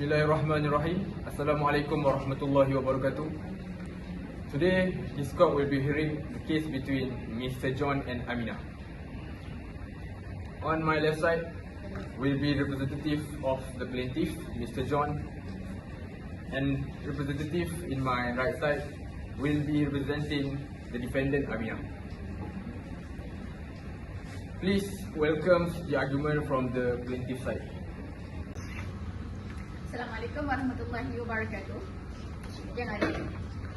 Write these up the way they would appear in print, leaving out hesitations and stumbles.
Bismillahirrahmanirrahim. Assalamualaikum warahmatullahi wabarakatuh. Today, this court will be hearing the case between Mr. John and Aminah. On my left side will be representative of the plaintiff, Mr. John, and representative in my right side will be representing the defendant, Aminah. Please welcome the argument from the plaintiff side. Assalamualaikum warahmatullahi wabarakatuh. Yang Aziz,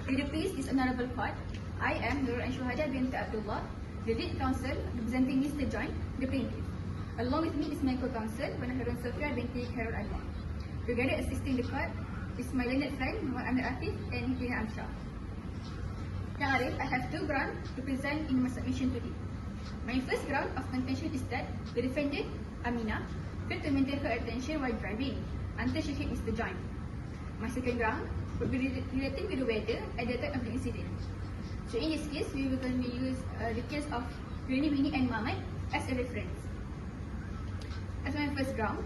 to the please this honourable court, I am Nur Anshuhada binti Abdullah, the lead counsel representing Mr. John, the plaintiff. Along with me is my co-counsel, Warna Sofia binti Khairul Anwar. Together assisting the court is my learned friend Muhammad Amir Afif and Hikmah Amshah. Yang Aziz, I have two grounds to present in my submission today. My first ground of contention is that the defendant, Aminah, failed to maintain her attention while driving until she hit Mr. John. My second ground would be relating to the weather at the time of the incident. So in this case, we will use the case of Granny, Winnie and Muhammad as a reference. As my first ground,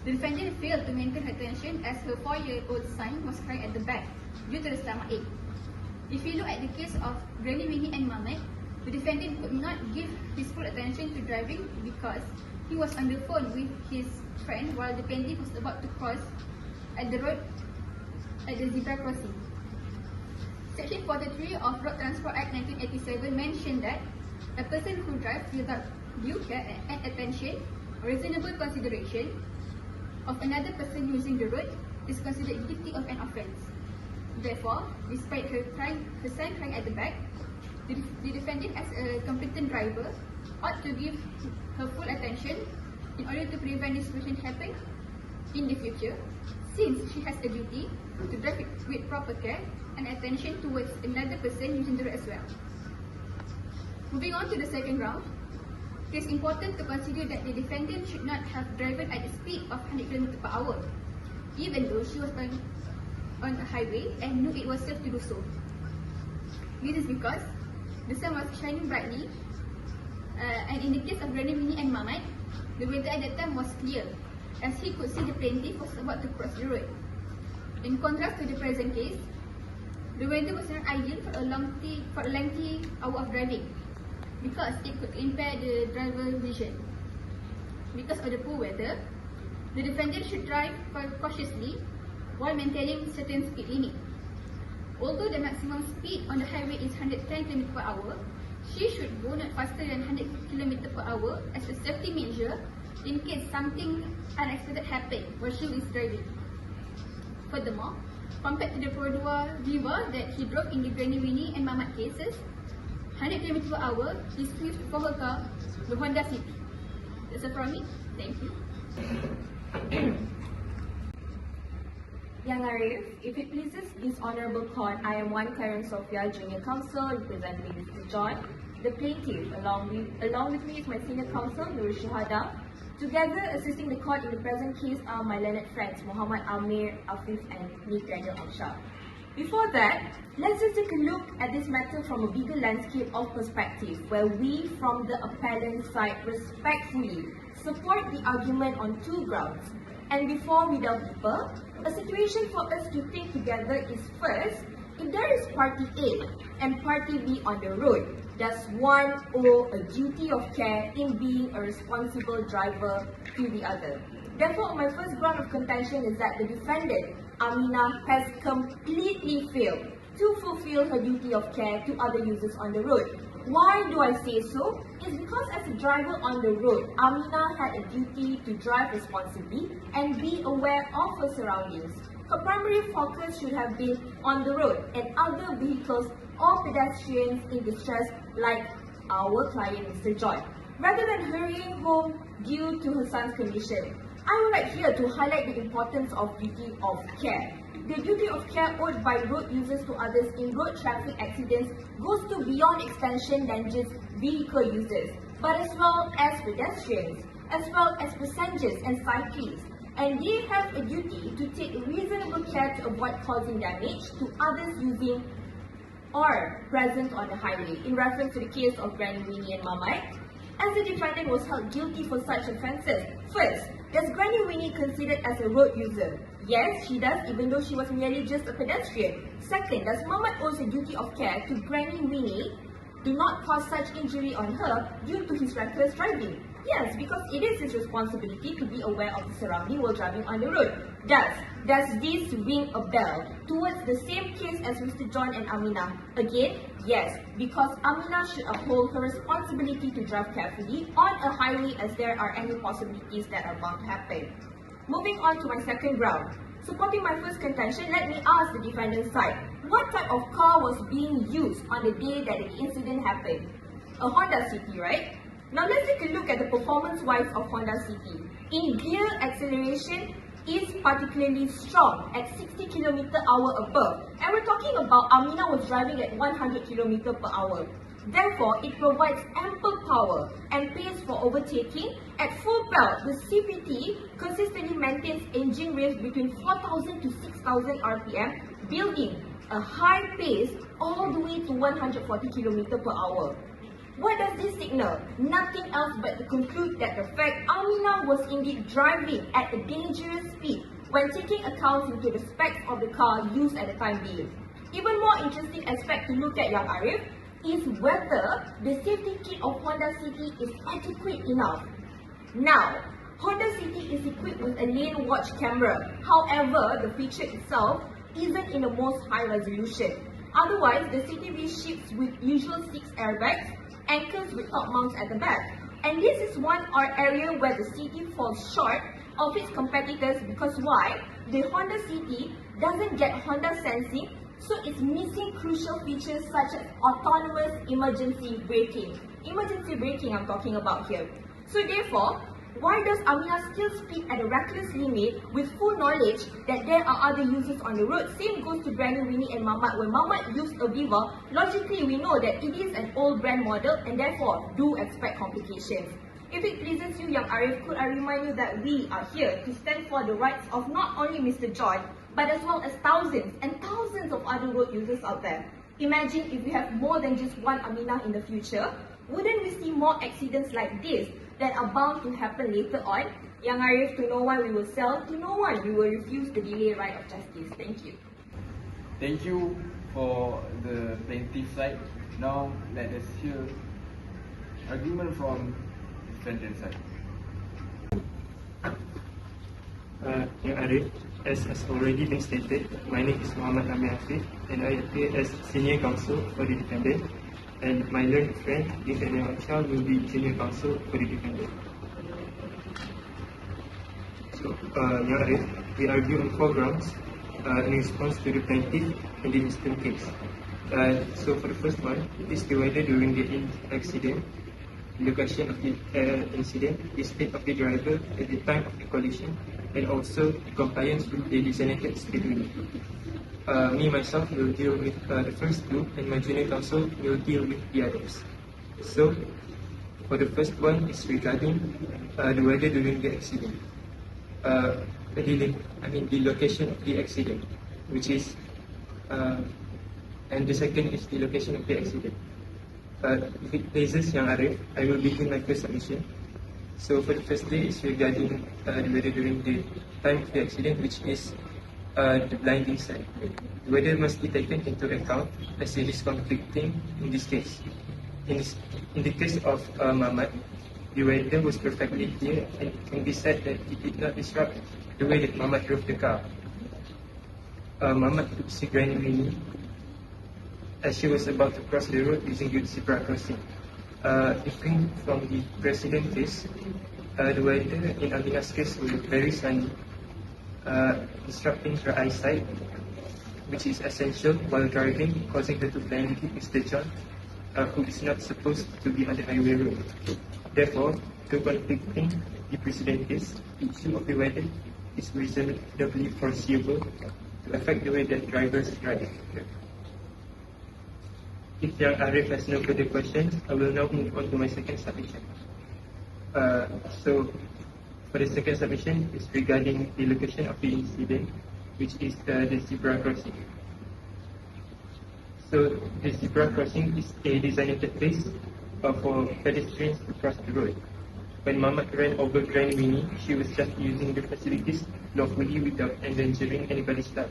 the defendant failed to maintain her attention as her 4-year-old son was crying at the back due to the stomachache. If you look at the case of Granny, Winnie and Muhammad, the defendant could not give his full attention to driving because he was on the phone with his friend while the plaintiff was about to cross at the road at the zebra crossing. Section 43 of Road Transport Act 1987 mentioned that a person who drives without due care and attention or reasonable consideration of another person using the road is considered guilty of an offence. Therefore, despite her son crying at the back, the defendant as a competent driver ought to give her full attention in order to prevent this situation happening in the future, since she has a duty to drive with proper care and attention towards another person using the road as well. Moving on to the second ground, it is important to consider that the defendant should not have driven at a speed of 100 km per hour, even though she was on a highway and knew it was safe to do so. This is because the sun was shining brightly, and in the case of Granny, Winnie and Muhammad, the weather at that time was clear, as he could see the plaintiff was about to cross the road. In contrast to the present case, the weather was not ideal for a lengthy hour of driving, because it could impair the driver's vision. Because of the poor weather, the defendant should drive cautiously while maintaining certain speed limit. Although the maximum speed on the highway is 110 km per hour, she should go not faster than 100 km per hour as a safety measure in case something unexpected happens while she is driving. Furthermore, compared to the Produa River that he drove in the Granny, Winnie and Muhammad cases, 100 km per hour is swift for her car, the Honda City. That's all from me. Thank you. Yang Arif, if it pleases this honourable court, I am Wan Karen Sofia, Junior Counsel, representing Mr. John, the plaintiff. Along with me is my senior counsel, Nur Anshuhada. Together assisting the court in the present case are my learned friends, Muhammad Amir Afif and Hikmah Amshah. Before that, let's just take a look at this matter from a bigger landscape of perspective, where we from the appellant side respectfully support the argument on two grounds. And before we delve deeper, a situation for us to think together is first, if there is party A and party B on the road, does one owe a duty of care in being a responsible driver to the other? Therefore, my first ground of contention is that the defendant, Aminah, has completely failed to fulfill her duty of care to other users on the road. Why do I say so? It's because as a driver on the road, Aminah had a duty to drive responsibly and be aware of her surroundings. Her primary focus should have been on the road and other vehicles or pedestrians in distress like our client Mr. John, rather than hurrying home due to her son's condition. I would like here to highlight the importance of duty of care. The duty of care owed by road users to others in road traffic accidents goes to beyond extension than just vehicle users, but as well as pedestrians, as well as passengers and cyclists. And they have a duty to take reasonable care to avoid causing damage to others using or present on the highway. In reference to the case of Granny, Winnie and Muhammad, as the defendant was held guilty for such offences. First, is Granny Winnie considered as a road user? Yes, she does, even though she was merely just a pedestrian. Second, does Muhammad owe a duty of care to Granny Winnie to not cause such injury on her due to his reckless driving? Yes, because it is his responsibility to be aware of the surrounding while driving on the road. Does this ring a bell towards the same case as Mr. John and Aminah? Again, yes, because Aminah should uphold her responsibility to drive carefully on a highway as there are any possibilities that are bound to happen. Moving on to my second ground. Supporting my first contention, let me ask the defendant's side. What type of car was being used on the day that the incident happened? A Honda City, right? Now let's take a look at the performance-wise of Honda City. In gear, acceleration is particularly strong at 60 km/h above. And we're talking about Aminah was driving at 100 km/h. Therefore, it provides ample power and pace for overtaking. At full belt, the CVT consistently maintains engine revs between 4,000 to 6,000 RPM, building a high pace all the way to 140 km/h. What does this signal? Nothing else but to conclude that the fact Aminah was indeed driving at a dangerous speed when taking account into the specs of the car used at the time being. Even more interesting aspect to look at, Young Arif, is whether the safety kit of Honda City is adequate enough. Now, Honda City is equipped with a lane watch camera. However, the feature itself isn't in the most high resolution. Otherwise, the CTV ships with usual 6 airbags, anchors with top mounts at the back. And this is one area where the City falls short of its competitors because why? The Honda City doesn't get Honda sensing, so it's missing crucial features such as autonomous emergency braking. Emergency braking I'm talking about here. So therefore, why does Aminah still speed at a reckless limit with full knowledge that there are other users on the road? Same goes to Granny Winnie and Muhammad. When Muhammad used a Viva, logically we know that it is an old brand model and therefore do expect complications. If it pleases you, Young Arif, could I remind you that we are here to stand for the rights of not only Mr. John, but as well as thousands and thousands of other road users out there. Imagine if we have more than just one Aminah in the future, wouldn't we see more accidents like this that are bound to happen later on? Young Arif, to no one we will sell, to no one we will refuse the delay right of justice. Thank you. Thank you for the plaintiff side. Now let us hear argument from defendant side. Young Arif, as has already been stated, my name is Muhammad Aminah and I appear as senior counsel for the defendant, and my learned friend, Defendant Child, will be junior counsel for the defendant. So, Young Arif, we argue on 4 grounds in response to the plaintiff in the instant case. So for the first one, it is divided during the accident, the location of the incident, the state of the driver at the time of the collision, and also compliance with the designated speed limit. Me myself will deal with the first 2, and my junior counsel will deal with the others. So, for the first one is regarding the weather during the accident. The location of the accident, which is, and the second is the location of the accident. If it pleases Young Arif, I will begin my first submission. So for the first day is regarding the weather during the time of the accident, which is the blinding side. The weather must be taken into account as it is conflicting in this case. In the case of Muhammad, the weather was perfectly clear and it can be said that it did not disrupt the way that Muhammad drove the car. Muhammad took the Granny Winnie as she was about to cross the road using the zebra crossing. Different from the precedent case, the weather in Aminah's case was very sunny, disrupting her eyesight, which is essential while driving, causing her to blindly hit Mr. John, who is not supposed to be on the highway road. Therefore, to conflicting the precedent case, the issue of the weather is reasonably foreseeable to affect the way that drivers drive. If Young Arif has no further questions, I will now move on to my second submission. So, for the second submission is regarding the location of the incident, which is the zebra crossing. So, the zebra crossing is a designated place for pedestrians to cross the road. when Muhammad ran over Granny Winnie, she was just using the facilities lawfully without endangering anybody's life.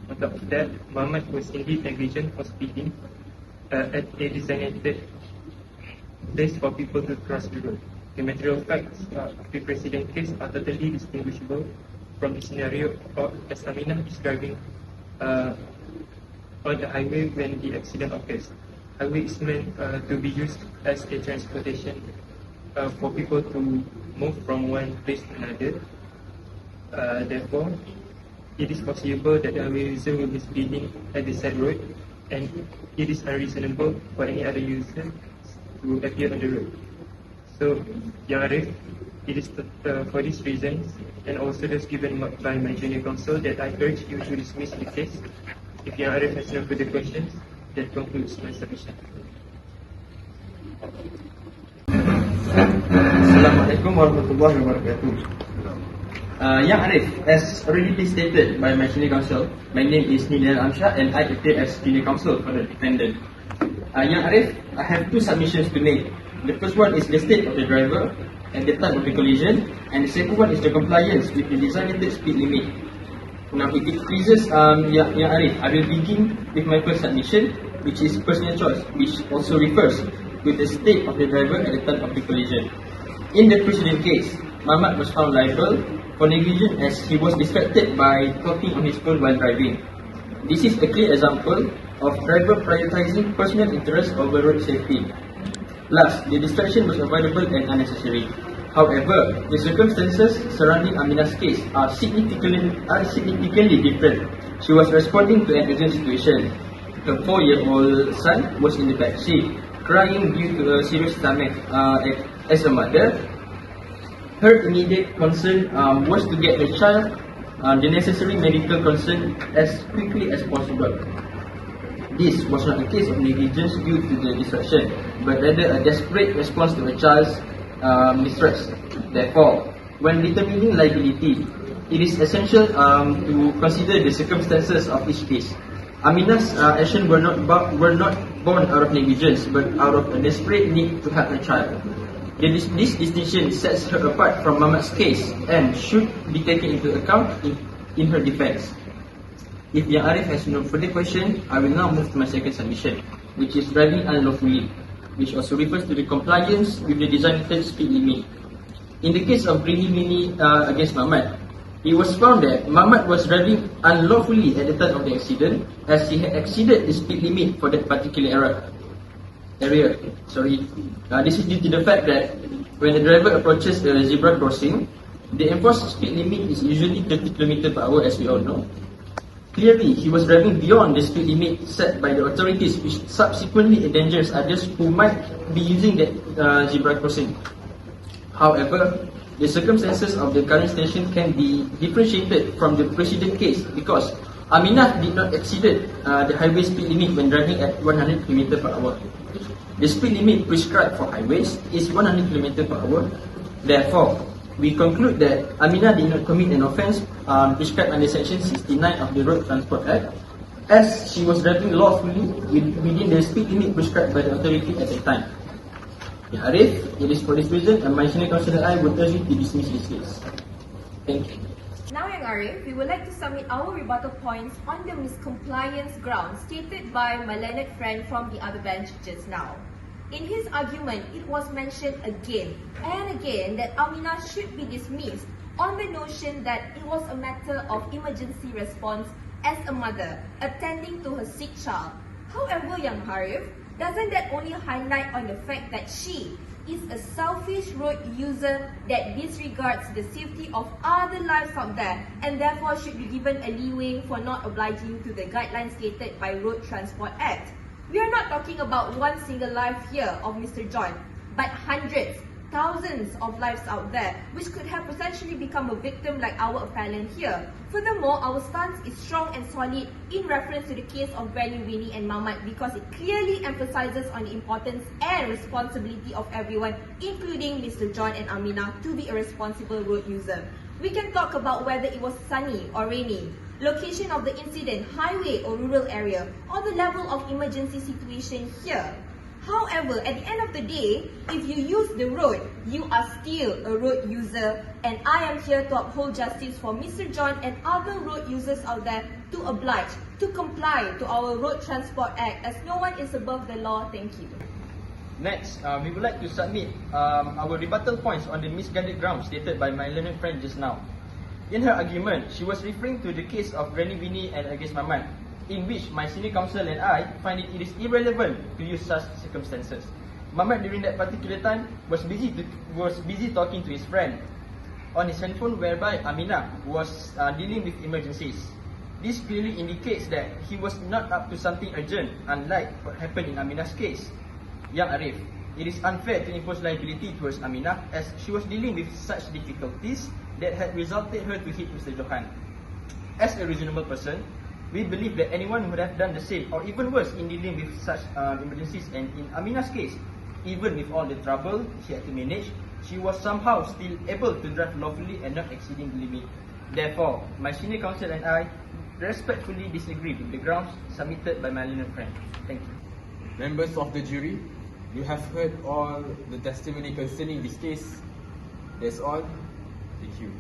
On top of that, Muhammad was indeed negligent for speeding at a designated place for people to cross the road. The material facts of the precedent case are totally distinguishable from the scenario as Aminah is driving on the highway when the accident occurs. Highway is meant to be used as a transportation for people to move from one place to another. Therefore, it is foreseeable that the highway user will be speeding at the side road, and it is unreasonable for any other user to appear on the road. So, Yang Arif, it is for these reasons, and also those given by my junior counsel, that I urge you to dismiss the case. If Yang Arif has no further questions, that concludes my submission. Assalamualaikum warahmatullahi wabarakatuh. Yang Arif, as already stated by my senior counsel, my name is Nidal Amshah and I appear as senior counsel for the defendant. Yang Arif, I have two submissions to make. The first one is the state of the driver at the time of the collision, and the second one is the compliance with the designated speed limit. Now, if it pleases Yang Arif, I will begin with my first submission, which is personal choice, which also refers to the state of the driver at the time of the collision. In the precedent case, Muhammad was found liable for negligence as he was distracted by talking on his phone while driving. This is a clear example of driver prioritizing personal interest over road safety. Plus, the distraction was avoidable and unnecessary. However, the circumstances surrounding Aminah's case are significantly different. She was responding to an urgent situation. Her 4-year-old son was in the back seat, crying due to a serious stomach ache. As a mother, her immediate concern was to get the child the necessary medical concern as quickly as possible. This was not a case of negligence due to the distraction, but rather a desperate response to a child's distress. Therefore, when determining liability, it is essential to consider the circumstances of each case. Aminah's actions were not born out of negligence, but out of a desperate need to help her child. This distinction sets her apart from Muhammad's case and should be taken into account in her defense. If Yang Arif has no further question, I will now move to my second submission, which is driving unlawfully, which also refers to the compliance with the designated speed limit. In the case of Granny Winnie against Muhammad, it was found that Muhammad was driving unlawfully at the time of the accident, as he had exceeded the speed limit for that particular area. This is due to the fact that when the driver approaches a zebra crossing, the enforced speed limit is usually 30 km per hour, as we all know. Clearly, he was driving beyond the speed limit set by the authorities, which subsequently endangers others who might be using that zebra crossing. However, the circumstances of the current station can be differentiated from the precedent case because Aminah did not exceed the highway speed limit when driving at 100 km per hour. The speed limit prescribed for highways is 100 km per hour. Therefore, we conclude that Aminah did not commit an offence prescribed under Section 69 of the Road Transport Act, as she was driving lawfully within the speed limit prescribed by the authority at the time. Ya Arif, it is for this reason and my senior counsel and I would urge you to dismiss this case. Thank you. Now, Yang Arif, we would like to submit our rebuttal points on the miscompliance grounds stated by my learned friend from the other bench just now. In his argument, it was mentioned again and again that Aminah should be dismissed on the notion that it was a matter of emergency response as a mother attending to her sick child. However, Yang Arif, doesn't that only highlight on the fact that she is a selfish road user that disregards the safety of other lives out there and therefore should be given a leeway for not obliging to the guidelines stated by Road Transport Act? We are not talking about one single life here of Mr. John, but hundreds, thousands of lives out there which could have potentially become a victim like our appellant here. Furthermore, our stance is strong and solid in reference to the case of Granny Winnie and Muhammad because it clearly emphasizes on the importance and responsibility of everyone, including Mr. John and Aminah, to be a responsible road user. We can talk about whether it was sunny or rainy, location of the incident, highway or rural area, or the level of emergency situation here. However, at the end of the day, if you use the road, you are still a road user, and I am here to uphold justice for Mr. John and other road users out there to oblige, to comply to our Road Transport Act, as no one is above the law. Thank you. Next, we would like to submit our rebuttal points on the misguided grounds stated by my learned friend just now. In her argument, she was referring to the case of Granny Winnie and against Mamat, in which my senior counsel and I find it is irrelevant to use such circumstances. Mamat during that particular time was busy talking to his friend on his handphone, whereby Aminah was dealing with emergencies. This clearly indicates that he was not up to something urgent, unlike what happened in Aminah's case. Young Arif, it is unfair to impose liability towards Aminah, as she was dealing with such difficulties that had resulted her to hit Mr. Johan. As a reasonable person, we believe that anyone would have done the same, or even worse, in dealing with such emergencies. And in Aminah's case, even with all the trouble she had to manage, she was somehow still able to drive lawfully and not exceeding the limit. Therefore, my senior counsel and I respectfully disagree with the grounds submitted by my learned friend. Thank you. Members of the jury, you have heard all the testimony concerning this case. That's all. Thank you.